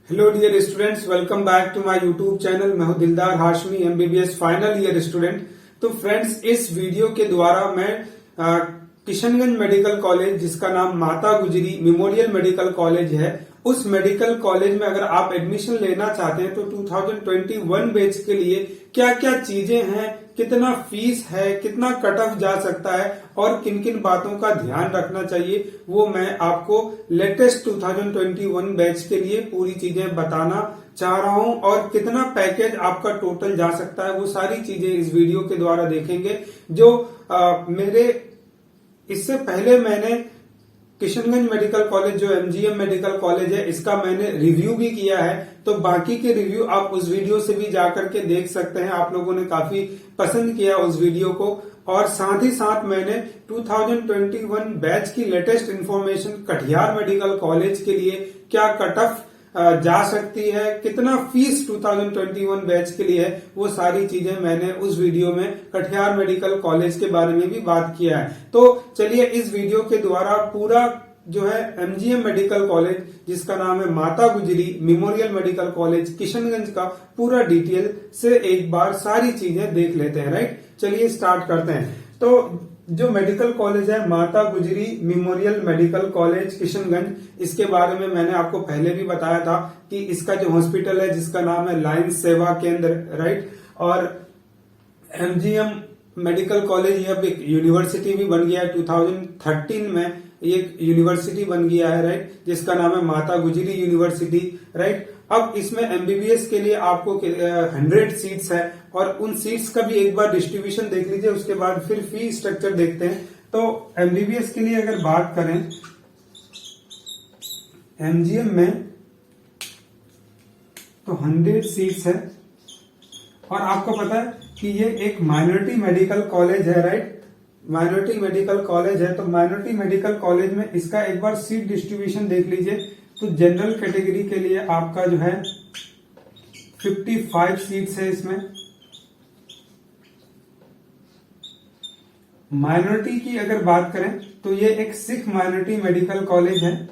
Hello dear students, welcome back to my YouTube channel. मैं हूं Dildar Hashmi, MBBS final year student. तो friends, इस video के द्वारा मैं किशनगंज मेडिकल कॉलेज, जिसका नाम माता गुजरी मेमोरियल मेडिकल कॉलेज है, उस मेडिकल कॉलेज में अगर आप एडमिशन लेना चाहते हैं तो 2021 बैच के लिए क्या क्या चीजें हैं, कितना फीस है, कितना कट ऑफ जा सकता है और किन किन बातों का ध्यान रखना चाहिए, वो मैं आपको लेटेस्ट 2021 बैच के लिए पूरी चीजें बताना चाह रहा हूं। और कितना पैकेज आपका टोटल जा सकता है, वो सारी चीजें इस वीडियो के द्वारा देखेंगे। जो मेरे इससे पहले मैंने किशनगंज मेडिकल कॉलेज, जो एमजीएम मेडिकल कॉलेज है, इसका मैंने रिव्यू भी किया है। तो बाकी के रिव्यू आप उस वीडियो से भी जाकर के देख सकते हैं। आप लोगों ने काफी पसंद किया उस वीडियो को। और साथ ही साथ मैंने 2021 बैच की latest information, Katihar medical college के लिए क्या कट ऑफ जा सकती है, कितना फीस 2021 बैच के लिए है, वो सारी चीजें मैंने उस वीडियो में कटिहार मेडिकल कॉलेज के बारे में भी बात किया है। तो चलिए इस वीडियो के द्वारा पूरा जो है एमजीएम मेडिकल कॉलेज, जिसका नाम है माता गुजरी मेमोरियल मेडिकल कॉलेज किशनगंज, का पूरा डिटेल से एक बार सारी चीजें देख लेते हैं। राइट, चलिए स्टार्ट करते हैं। तो जो मेडिकल कॉलेज है माता गुजरी मेमोरियल मेडिकल कॉलेज किशनगंज, इसके बारे में मैंने आपको पहले भी बताया था कि इसका जो हॉस्पिटल है, जिसका नाम है लायंस सेवा केंद्र, राइट। और एमजीएम मेडिकल कॉलेज ये अब एक यूनिवर्सिटी भी बन गया है। 2013 में एक यूनिवर्सिटी बन गया है, राइट, जिसका नाम है माता गुजरी यूनिवर्सिटी, राइट। अब इसमें एमबीबीएस के लिए आपको 100 सीट्स है और उन सीट्स का भी एक बार डिस्ट्रीब्यूशन देख लीजिए, उसके बाद फिर फी स्ट्रक्चर देखते हैं। तो एमबीबीएस के लिए अगर बात करें एमजीएम में, तो 100 सीट्स है। और आपको पता है कि ये एक माइनॉरिटी मेडिकल कॉलेज है, राइट, माइनॉरिटी मेडिकल कॉलेज है। तो माइनॉरिटी मेडिकल कॉलेज में इसका एक बार सीट डिस्ट्रीब्यूशन देख लीजिए। तो जनरल कैटेगरी के लिए आपका जो है 55 सीट्स है इसमें। माइनॉरिटी की अगर बात करें तो ये एक सिख माइनॉरिटी मेडिकल कॉलेज है,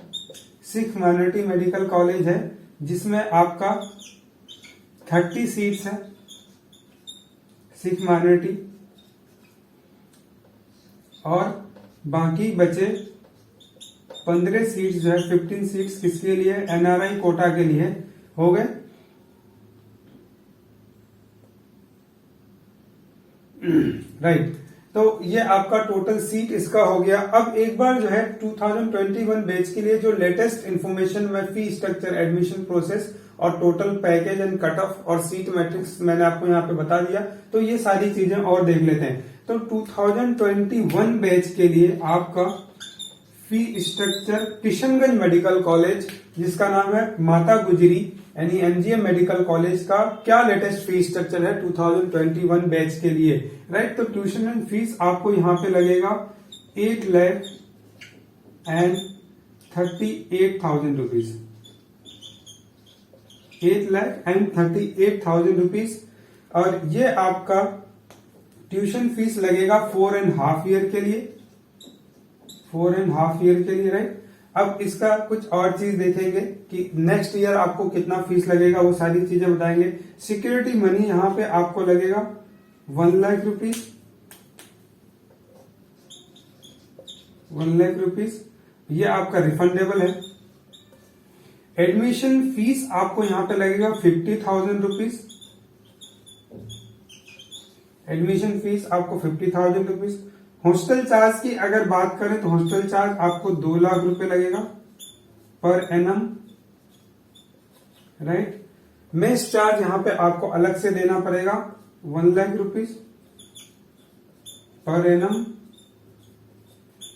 सिख माइनॉरिटी मेडिकल कॉलेज है, जिसमें आपका 30 सीट्स है, सिख माइनॉरिटी। और बाकी बचे 15 सीट्स जो है, 15 सीट्स किसके लिए, एनआरआई कोटा के लिए हो गए। राइट, तो ये आपका टोटल सीट इसका हो गया। अब एक बार जो है 2021 बैच के लिए जो लेटेस्ट इंफॉर्मेशन में फी स्ट्रक्चर, एडमिशन प्रोसेस और total package and cut off और सीट मैट्रिक्स मैंने आपको यहाँ पे बता दिया। तो ये सारी चीजें और देख लेते हैं। तो 2021 बैच के लिए आपका fee structure Kishanganj medical college, जिसका नाम है माता गुजरी यानी एमजीएम मेडिकल कॉलेज, का क्या लेटेस्ट फी स्ट्रक्चर है 2021 बैच के लिए, राइट। तो ट्यूशन एंड फीस आपको यहाँ पे लगेगा 8,38,000 रुपीज, 8,38,000 रुपीज। और ये आपका ट्यूशन फीस लगेगा 4.5 ईयर के लिए, 4.5 ईयर के लिए, राइट। अब इसका कुछ और चीज देखेंगे कि नेक्स्ट ईयर आपको कितना फीस लगेगा, वो सारी चीजें बताएंगे। सिक्योरिटी मनी यहाँ पे आपको लगेगा 1 लाख रुपीज, 1 लाख रुपीज, ये आपका रिफंडेबल है। एडमिशन फीस आपको यहाँ पे लगेगा 50,000 रुपीज, एडमिशन फीस आपको 50,000 रुपीज। हॉस्टल चार्ज की अगर बात करें तो हॉस्टल चार्ज आपको 2 लाख रुपए लगेगा per annum, right. Mess charge यहाँ पे आपको अलग से देना पड़ेगा 1 लाख रुपीज पर एनम,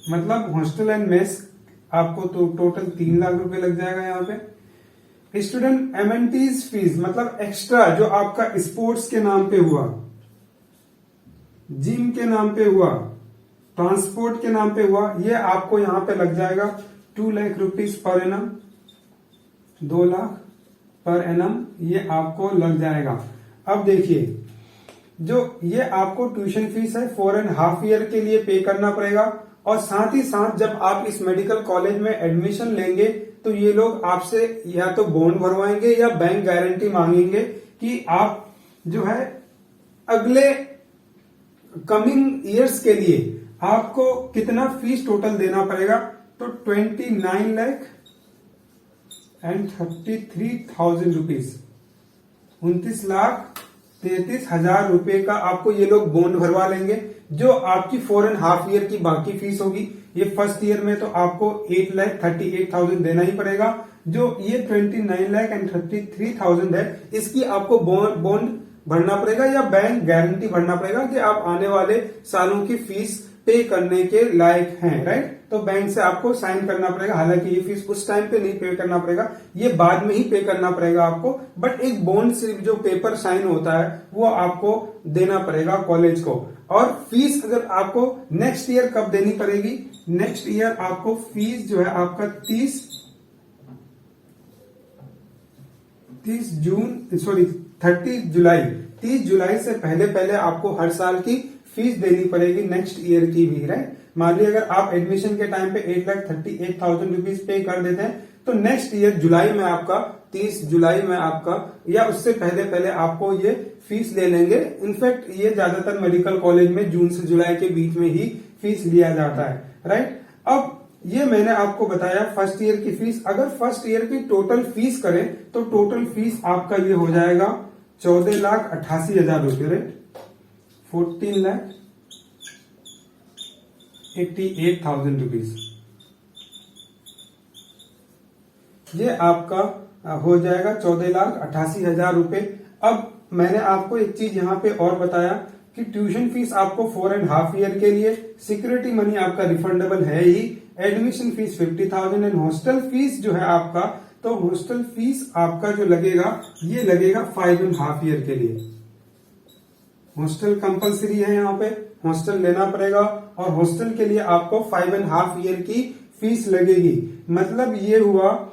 मतलब हॉस्टल एंड मेस आपको तो टोटल 3 लाख रुपए लग जाएगा यहाँ पे। स्टूडेंट एमेनिटीज फीस, मतलब एक्स्ट्रा जो आपका स्पोर्ट्स के नाम पे हुआ, जिम के नाम पे हुआ, ट्रांसपोर्ट के नाम पे हुआ, ये आपको यहाँ पे लग जाएगा 2 lakh rupees per annum, 2 lakh per annum ये आपको लग जाएगा। अब देखिए, जो ये आपको ट्यूशन फीस है 4.5 ईयर के लिए पे करना पड़ेगा। और साथ ही साथ जब आप इस मेडिकल कॉलेज में एडमिशन लेंगे तो ये लोग आपसे या तो बॉन्ड भरवाएंगे या बैंक गारंटी मांगेंगे कि आप जो है अगले कमिंग ईयर्स के लिए आपको कितना फीस टोटल देना पड़ेगा। तो 29,33,000 रुपीज, 29,33,000 रुपए का आपको ये लोग बॉन्ड भरवा लेंगे, जो आपकी 4.5 ईयर की बाकी फीस होगी। ये फर्स्ट ईयर में तो आपको 8,38,000 देना ही पड़ेगा। जो ये 29,33,000 है, इसकी आपको बॉन्ड भरना पड़ेगा या बैंक गारंटी भरना पड़ेगा कि आप आने वाले सालों की फीस पे करने के लायक हैं, राइट। तो बैंक से आपको साइन करना पड़ेगा। हालांकि ये फीस उस टाइम पे नहीं पे करना पड़ेगा, ये बाद में ही पे करना पड़ेगा आपको, बट एक बॉन्ड सिर्फ जो पेपर साइन होता है वो आपको देना पड़ेगा कॉलेज को। और फीस अगर आपको नेक्स्ट ईयर कब देनी पड़ेगी, नेक्स्ट ईयर आपको फीस जो है आपका 30 जुलाई 30 जुलाई से पहले आपको हर साल की फीस देनी पड़ेगी, नेक्स्ट ईयर की भी, राइट। मान लीजिए अगर आप एडमिशन के टाइम पे 8,38,000 रुपीज पे कर देते हैं, तो नेक्स्ट ईयर जुलाई में आपका 30 जुलाई में आपका या उससे पहले आपको ये फीस ले लेंगे। इनफैक्ट ये ज्यादातर मेडिकल कॉलेज में जून से जुलाई के बीच में ही फीस लिया जाता है, राइट। अब ये मैंने आपको बताया फर्स्ट ईयर की फीस। अगर फर्स्ट ईयर की टोटल फीस करें तो टोटल फीस आपका ये हो जाएगा 14,88,000 रुपये, राइट। 14,88,000 रुपीज ये आपका हो जाएगा 14,88,000 रुपए। अब मैंने आपको एक चीज यहाँ पे और बताया कि ट्यूशन फीस आपको 4.5 ईयर के लिए, सिक्योरिटी मनी आपका रिफंडेबल है ही, admission fees 50,000 and hostel fees जो है आपका, तो हॉस्टल फीस आपका जो लगेगा ये लगेगा 5.5 ईयर के लिए। हॉस्टल कंपलसरी है, यहाँ पे हॉस्टल लेना पड़ेगा और हॉस्टल के लिए आपको 5.5 ईयर की फीस लगेगी। मतलब ये हुआ।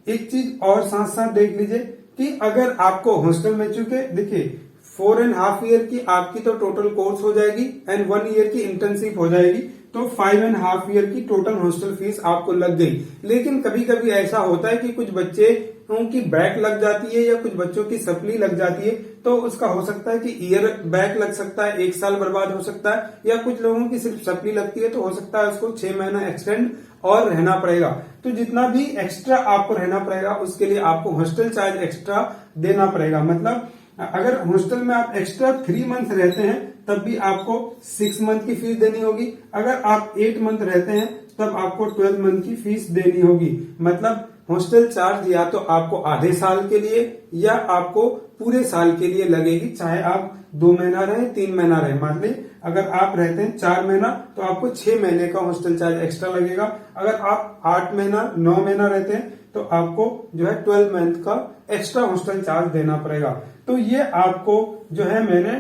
एक चीज और साथ साथ देख लीजिए कि अगर आपको हॉस्टल में, चूंकि देखिए 4.5 ईयर की आपकी तो टोटल कोर्स हो जाएगी एंड 1 ईयर की इंटर्नशिप हो जाएगी, तो 5.5 ईयर की टोटल हॉस्टल फीस आपको लग गई। लेकिन कभी कभी ऐसा होता है कि कुछ बच्चे उनकी बैक लग जाती है या कुछ बच्चों की सप्ली लग जाती है, तो उसका हो सकता है कि ईयर बैक लग सकता है, 1 साल बर्बाद हो सकता है, या कुछ लोगों की सिर्फ सप्ली लगती है तो हो सकता है उसको 6 महीना एक्सटेंड और रहना पड़ेगा। तो जितना भी एक्स्ट्रा आपको रहना पड़ेगा उसके लिए आपको हॉस्टल चार्ज एक्स्ट्रा देना पड़ेगा। मतलब अगर हॉस्टल में आप एक्स्ट्रा 3 मंथ रहते हैं तब भी आपको 6 मंथ की फीस देनी होगी। अगर आप 8 मंथ रहते हैं तब आपको 12 मंथ की फीस देनी होगी। मतलब हॉस्टल चार्ज या तो आपको आधे साल के लिए या आपको पूरे साल के लिए लगेगी, चाहे आप 2 महीना रहे 3 महीना रहे। मान लीजिए अगर आप रहते हैं 4 महीना तो आपको 6 महीने का हॉस्टल चार्ज एक्स्ट्रा लगेगा। अगर आप 8 महीना 9 महीना रहते हैं तो आपको जो है 12 मंथ का एक्स्ट्रा हॉस्टल चार्ज देना पड़ेगा। तो ये आपको जो है मैंने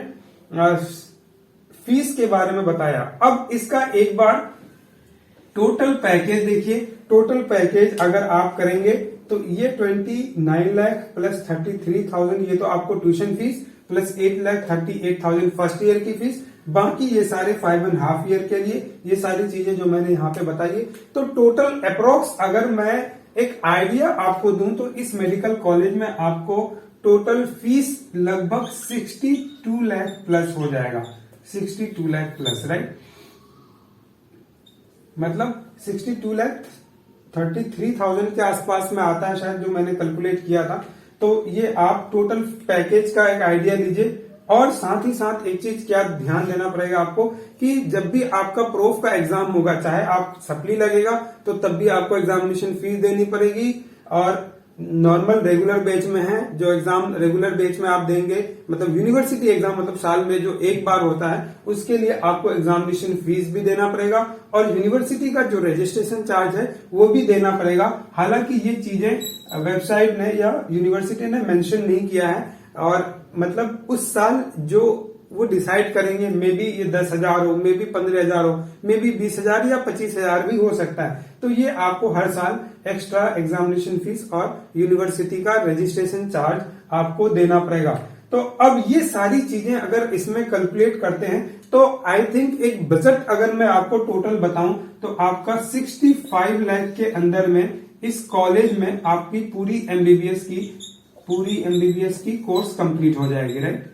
फीस के बारे में बताया। अब इसका एक बार टोटल पैकेज देखिए। टोटल पैकेज अगर आप करेंगे तो ये 29 लाख प्लस 33,000 ये तो आपको tuition fees plus 8,38,000 first year की फीस, बाकी ये सारे 5.5 ईयर के लिए ये सारी चीजें जो मैंने यहाँ पे बताई है। तो टोटल अप्रोक्स अगर मैं एक आइडिया आपको दूं तो इस मेडिकल कॉलेज में आपको टोटल फीस लगभग 62 लाख प्लस हो जाएगा। 62 लाख प्लस, राइट। मतलब 62,33,000 के आसपास में आता है शायद, जो मैंने कैलकुलेट किया था। तो ये आप टोटल पैकेज का एक आइडिया लीजिए। और साथ ही साथ एक चीज क्या ध्यान देना पड़ेगा आपको कि जब भी आपका प्रोफ का एग्जाम होगा, चाहे आप सप्ली लगेगा तो तब भी आपको एग्जामिनेशन फीस देनी पड़ेगी। और नॉर्मल रेगुलर बैच में है जो एग्जाम रेगुलर बैच में आप देंगे, मतलब यूनिवर्सिटी एग्जाम, मतलब साल में जो एक बार होता है उसके लिए आपको एग्जामिनेशन फीस भी देना पड़ेगा और यूनिवर्सिटी का जो रजिस्ट्रेशन चार्ज है वो भी देना पड़ेगा। हालांकि ये चीजें वेबसाइट ने या यूनिवर्सिटी ने मेंशन नहीं किया है, और मतलब उस साल जो वो डिसाइड करेंगे, मे बी ये 10,000 हो, मे बी 15,000 हो, मे बी 20,000 या 25,000 भी हो सकता है। तो ये आपको हर साल एक्स्ट्रा एग्जामिनेशन फीस और यूनिवर्सिटी का रजिस्ट्रेशन चार्ज आपको देना पड़ेगा। तो अब ये सारी चीजें अगर इसमें कैलकुलेट करते हैं तो आई थिंक एक बजट अगर मैं आपको टोटल बताऊं तो आपका 65 लाख के अंदर में इस कॉलेज में आपकी पूरी एमबीबीएस की कोर्स कंप्लीट हो जाएगी, राइट।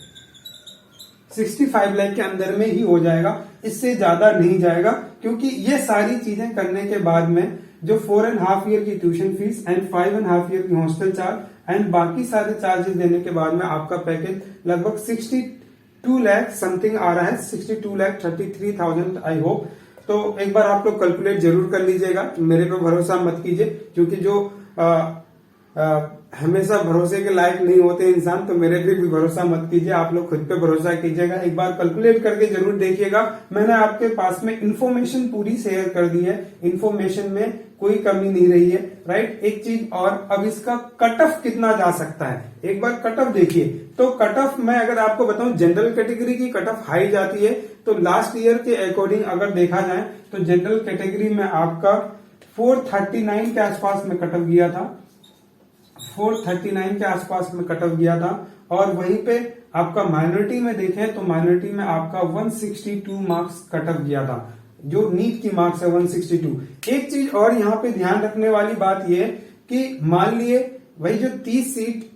65 लाख के अंदर में ही हो जाएगा, इससे ज्यादा नहीं जाएगा, क्योंकि ये सारी चीजें करने के बाद में जो 4.5 ईयर की ट्यूशन फीस एंड 5.5 ईयर की हॉस्टल चार्ज एंड बाकी सारे चार्जेस देने के बाद में आपका पैकेज लगभग 62 लाख समथिंग आ रहा है, 62,33,000 आई होप। तो एक बार आप लोग कैलकुलेट जरूर कर लीजिएगा, मेरे पे भरोसा मत कीजिए, क्योंकि जो हमेशा भरोसे के लायक नहीं होते इंसान, तो मेरे पे भी भरोसा मत कीजिए, आप लोग खुद पे भरोसा कीजिएगा। एक बार कैलकुलेट करके जरूर देखिएगा। मैंने आपके पास में इंफॉर्मेशन पूरी शेयर कर दी है, इंफॉर्मेशन में कोई कमी नहीं रही है, राइट। एक चीज और, अब इसका कट ऑफ कितना जा सकता है, एक बार कट ऑफ देखिए। तो कट ऑफ मैं अगर आपको बताऊं, जनरल कैटेगरी की कट ऑफ हाई जाती है, तो लास्ट ईयर के अकॉर्डिंग अगर देखा जाए तो जनरल कैटेगरी में आपका 439 के आसपास में कट ऑफ गया था, 439 के आसपास में कट ऑफ गया था। और वहीं पे आपका माइनॉरिटी में देखें तो माइनॉरिटी में आपका 162 मार्क्स कट ऑफ गया था, जो नीट की मार्क्स है 162। एक चीज और यहाँ पे ध्यान रखने वाली बात यह है कि मान लिए वही जो 30 सीट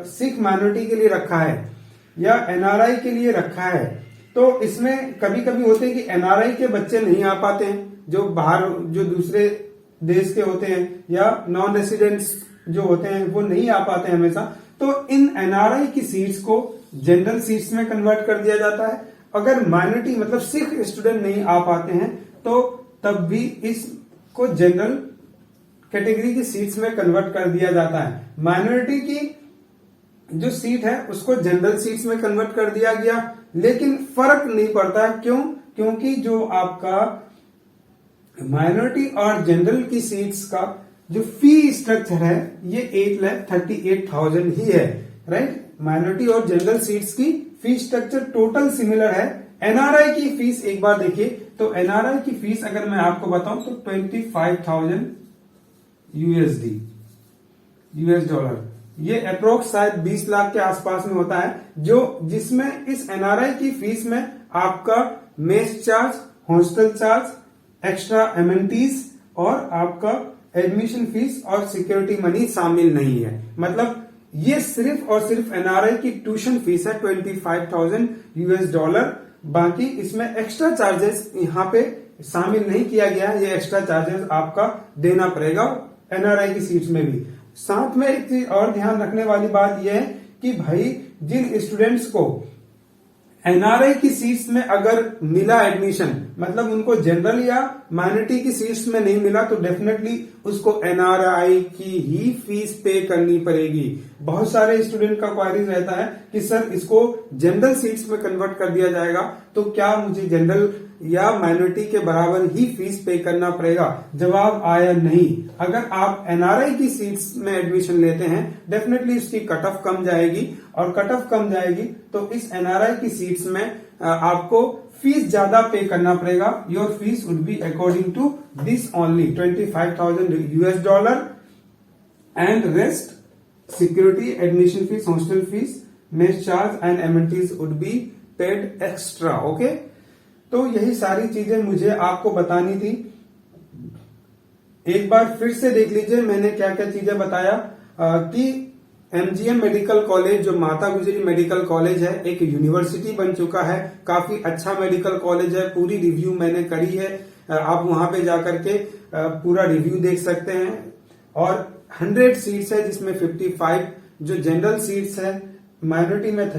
सिख माइनॉरिटी के लिए रखा है या एनआरआई के लिए रखा है, तो इसमें कभी कभी होते हैं कि एनआरआई के बच्चे नहीं आ पाते हैं, जो बाहर जो दूसरे देश के होते हैं या नॉन रेसिडेंट्स जो होते हैं वो नहीं आ पाते हैं हमेशा। तो इन एनआरआई की सीट्स को जनरल सीट्स में कन्वर्ट कर दिया जाता है। अगर माइनॉरिटी मतलब सिख स्टूडेंट नहीं आ पाते हैं तो तब भी इसको जनरल कैटेगरी की सीट्स में कन्वर्ट कर दिया जाता है। माइनॉरिटी की जो सीट है उसको जनरल सीट्स में कन्वर्ट कर दिया गया, लेकिन फर्क नहीं पड़ता। क्यों? क्योंकि जो आपका माइनॉरिटी और जनरल की सीट्स का जो फी स्ट्रक्चर है ये 8,38,000 ही है, राइट। माइनॉरिटी और जनरल सीट्स की फी स्ट्रक्चर टोटल सिमिलर है। एनआरआई की फीस एक बार देखिए, तो एनआरआई की फीस अगर मैं आपको बताऊं तो 25,000 यूएस डॉलर, ये अप्रोक्स शायद 20 लाख के आसपास में होता है, जो जिसमें इस एनआरआई की फीस में आपका mess charge, hostel charge, extra amenities और आपका एडमिशन फीस और सिक्योरिटी मनी शामिल नहीं है। मतलब ये सिर्फ और सिर्फ एनआरआई की ट्यूशन फीस है 25,000 यूएस डॉलर। बाकी इसमें एक्स्ट्रा चार्जेस यहाँ पे शामिल नहीं किया गया है, ये एक्स्ट्रा चार्जेस आपका देना पड़ेगा एनआरआई की सीट्स में भी। साथ में एक चीज और ध्यान रखने वाली बात यह है कि भाई जिन स्टूडेंट्स को एनआरआई की सीट्स में अगर मिला एडमिशन, मतलब उनको जनरल या माइनॉरिटी की सीट्स में नहीं मिला, तो डेफिनेटली उसको एनआरआई की ही फीस पे करनी पड़ेगी। बहुत सारे स्टूडेंट का क्वारीज रहता है कि सर इसको जनरल सीट्स में कन्वर्ट कर दिया जाएगा, तो क्या मुझे जनरल या माइनॉरिटी के बराबर ही फीस पे करना पड़ेगा? जवाब आया नहीं। अगर आप एनआरआई की सीट्स में एडमिशन लेते हैं डेफिनेटली इसकी कट ऑफ कम जाएगी, और कट ऑफ कम जाएगी तो इस एनआरआई की सीट्स में आपको फीस ज्यादा पे करना पड़ेगा। Your fees would be according to this only 25,000 US dollar and rest security, admission fees, hostel fees, mess charge and amenities would be paid extra. Okay, तो यही सारी चीजें मुझे आपको बतानी थी। एक बार फिर से देख लीजिए मैंने क्या क्या चीजें बताया कि एमजीएम मेडिकल कॉलेज जो माता गुजरी मेडिकल कॉलेज है एक यूनिवर्सिटी बन चुका है, काफी अच्छा मेडिकल कॉलेज है। पूरी रिव्यू मैंने करी है, आप वहां पे जाकर के पूरा रिव्यू देख सकते हैं। और 100 सीट्स है जिसमें 55 जो जनरल सीट्स है, माइनॉरिटी में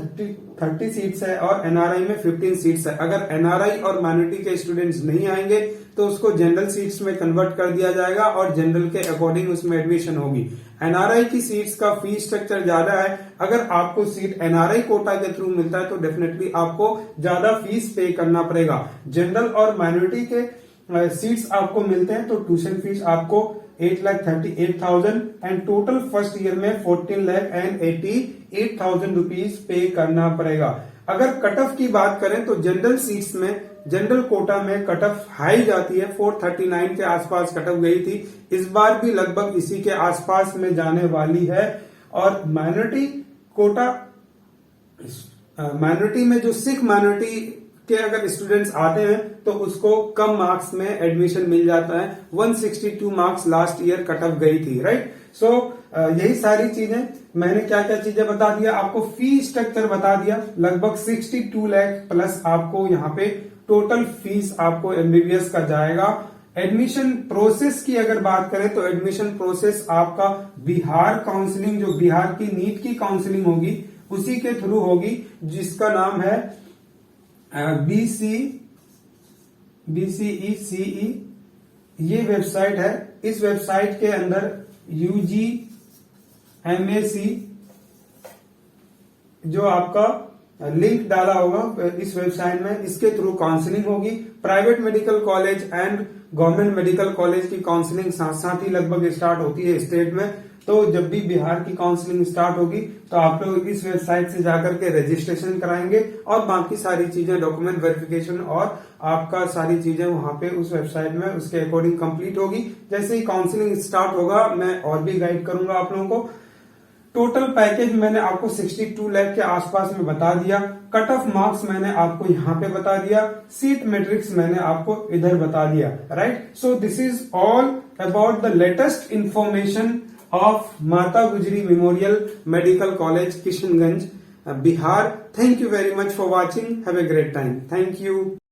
30 सीट्स है और एनआरआई में 15 सीट्स है। अगर एनआरआई और माइनॉरिटी के स्टूडेंट्स नहीं आएंगे तो उसको जनरल सीट्स में कन्वर्ट कर दिया जाएगा और जनरल के अकॉर्डिंग उसमें एडमिशन होगी। एनआरआई की सीट्स का फी स्ट्रक्चर ज्यादा है। अगर आपको सीट एनआरआई कोटा के थ्रू मिलता है तो डेफिनेटली आपको ज्यादा फीस पे करना पड़ेगा। जनरल और माइनॉरिटी के सीट्स आपको मिलते हैं तो ट्यूशन फीस आपको 8,38,000 एंड टोटल फर्स्ट ईयर में 14,88,000 रुपीज पे करना पड़ेगा। अगर कट ऑफ की बात करें तो जनरल सीट्स में, जनरल कोटा में कट ऑफ हाई जाती है, 439 के आसपास कट ऑफ गई थी, इस बार भी लगभग इसी के आसपास में जाने वाली है। और माइनॉरिटी कोटा, माइनॉरिटी में जो सिख माइनॉरिटी के अगर स्टूडेंट्स आते हैं तो उसको कम मार्क्स में एडमिशन मिल जाता है। 162 marks last year cut off गई थी, राइट। सो यही सारी चीजें मैंने क्या क्या चीजें बता दिया आपको, फी स्ट्रक्चर बता दिया, लगभग 62 लाख प्लस आपको यहाँ पे टोटल फीस आपको एमबीबीएस का जाएगा। एडमिशन प्रोसेस की अगर बात करें तो एडमिशन प्रोसेस आपका बिहार काउंसलिंग, जो बिहार की नीट की काउंसलिंग होगी उसी के थ्रू होगी, जिसका नाम है BCECE। ये वेबसाइट है। इस वेबसाइट के अंदर UG MAC जो आपका लिंक डाला होगा इस वेबसाइट में, इसके थ्रू काउंसलिंग होगी। Private medical college and government medical college की काउंसलिंग साथ साथ ही लगभग स्टार्ट होती है स्टेट में। तो जब भी बिहार की काउंसलिंग स्टार्ट होगी तो आप लोग इस वेबसाइट से जाकर के रजिस्ट्रेशन कराएंगे और बाकी सारी चीजें, डॉक्यूमेंट वेरिफिकेशन और आपका सारी चीजें वहां पे उस वेबसाइट में उसके अकॉर्डिंग कंप्लीट होगी। जैसे ही काउंसलिंग स्टार्ट होगा मैं और भी गाइड करूंगा आप लोगों को। टोटल पैकेज मैंने आपको 62 लाख के आसपास में बता दिया। कट ऑफ मार्क्स मैंने आपको यहाँ पे बता दिया। सीट मैट्रिक्स मैंने आपको इधर बता दिया, right. So this is all about the latest information of माता गुजरी memorial medical college Kishanganj Bihar. Thank you very much for watching. Have a great time. Thank you.